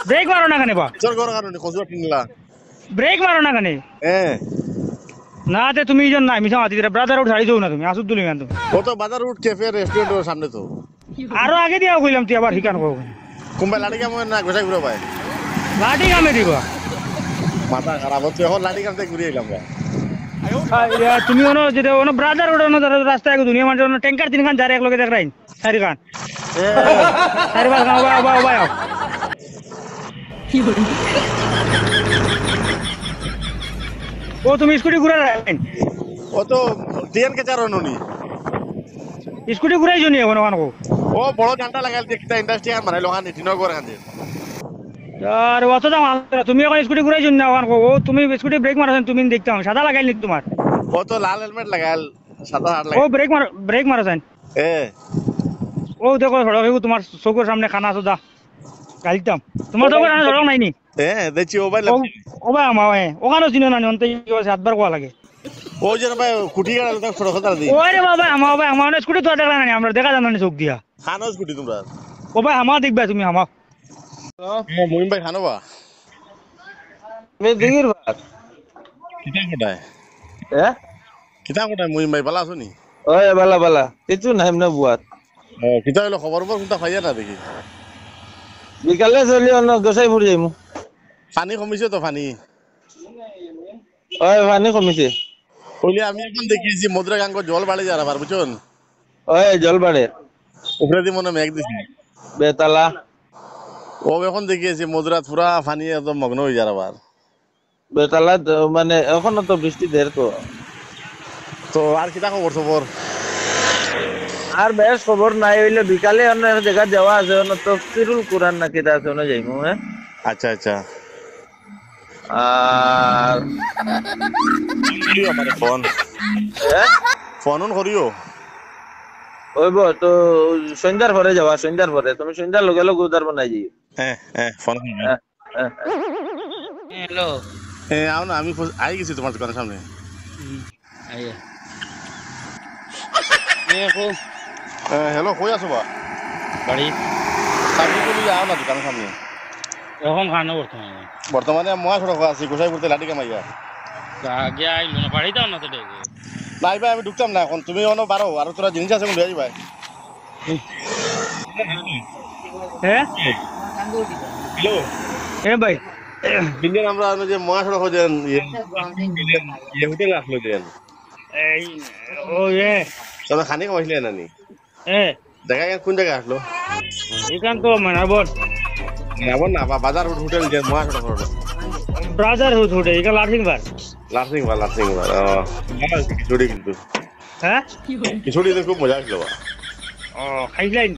break মারো না কেন বা তোর ঘর কারণে কসুয়া কিনলা ব্রেক মারো না কেন হ্যাঁ না তে তুমি ইজন নাই মিছা মাতি ব্রাদার উঠ ছাড়ি যাও না তুমি আসুদ দুলি গান তুমি ও তো বাজার রুট ক্যাফে রেস্টুরেন্টের সামনে তো আরো আগে দিয়া কইলাম তুই আবার হিকান কও কোনবাই লাড়ি কাম না গোসাই ঘুরে ভাই লাঠি কামে দিবা মাথা খারাপ হচ্ছে এখন লাড়ি কামতে ঘুরে এলাম ভাই তুমি ওনো যেটা ওনো ব্রাদার ওটা ওনো রাস্তায় দুনিয়া মানে ওনো ট্যাঙ্কার তিন খান যারে এক লগে দেখ রাইন সারি খান সারি বাস খান ওবা ওবা ওবা ও তুমি স্কুটি ঘুরে রাইন ও তো টিএন কে চারণ নি স্কুটি ঘুরাইছো নি এখন ওখানে ও বড় ঘন্টা লাগাল দেখতা ইন্ডাস্ট্রি আর মারাই লোহান টিনো করে কাঁদে আর অত দাম তুমি এখন স্কুটি ঘুরাইছো না ওখানে ও তুমি স্কুটি ব্রেক মারছেন তুমি দেখতাম সাদা লাগাইল নি তোমার ও তো লাল হেলমেট লাগাল সাদা হাত ও লাগাল ব্রেক মারছেন এ ও দেখো সড়ক তোমার চোখের সামনে খানা সোদা গালিতাম তোমার চোখের সামনে সড়ক নাই নি এ দেখছি মোবাইল ও ভাই আমার ওখানেও চিনো না অন্তে সাতবার কোয়া লাগে ও যেন ভাই কুটি গাড়ি তো ছোট কথা দি ওরে বাবা আমার স্কুটি তো দেখা নাই আমরা দেখা জানো না চোখ দিয়া খানো স্কুটি তোমরা ও ভাই আমার দেখবা তুমি আমার মুহিম ভাই খানো বা আমি দিগির ভাত কিতা কোটায় এ কিতা কোটায় মুহিম ভাই ভালো আছো নি ওই বালা বালা কিছু নাই এমনি বুয়াত ও কিতা হলো খবর পর কোনটা পাইয়া না দেখি বিকালে চলি অন্য গোসাই ফুরি যাইমু পানি কমিছে তো পানি ওই পানি কমিছে কইলে আমি এখন দেখিছি মধুরা গাঙ্গ জল বাড়ি যারা পার বুঝছেন ওই জলবাড়ে উপরে দিয়ে মনে মেঘ দিছি বেতালা ও এখন দেখিয়েছি মধুরাত পুরা পানি একদম মগ্ন হয়ে যারা বার বেতালা মানে এখনো তো বৃষ্টি দের তো তো আর কিতা খবর সবর আর বেশ খবর নাই হইলে বিকালে অন্য এক জায়গা যাওয়া আছে অন্য তফসিরুল কোরআন না কিতা আছে অন্য যাইমু হ্যাঁ আচ্ছা আচ্ছা আর ফোন হ্যাঁ ফোন করিও ওইব তো সন্ধ্যার পরে যাওয়া সন্ধ্যার পরে তুমি সন্ধ্যার লগে লগে উদার বানাই যাই হ্যাঁ ফোন হ্যালো হ্যাঁ আও না আমি আই গেছি তোমার দোকানের সামনে আইয়া হ্যালো কই আছো বা বাড়ি সামনে বলি আও না দোকানের সামনে এখন খানো বর্তমানে বর্তমানে মই সড়ক আছি গোসাই পড়তে লাঠি কামাইয়া আগে আইলো না বাড়ি দাও না তো দেখে নাই ভাই আমি ঢুকতাম না এখন তুমি অন্য বারো আর তোরা জিনিস আছে কোন ভাই হ্যাঁ হ্যালো এ ভাই বিন্দিয়ান আমরা যে মহা সড়ক যেন ইয়ে হোটেল আসলো যেন এই ও এ তোরা খানি খাওয়াইছিলে নানি এ দেখা গেল কোন জায়গায় আসলো এখান তো মানাবর এমন না বাজার হোটেল যে মহা সড়ক ব্রাদার হুড হুডে এটা লার্নিং বার লাস্টিং বার খিচুড়ি কিন্তু হ্যাঁ খিচুড়ি তো খুব মজা আসলো ও খাইলাই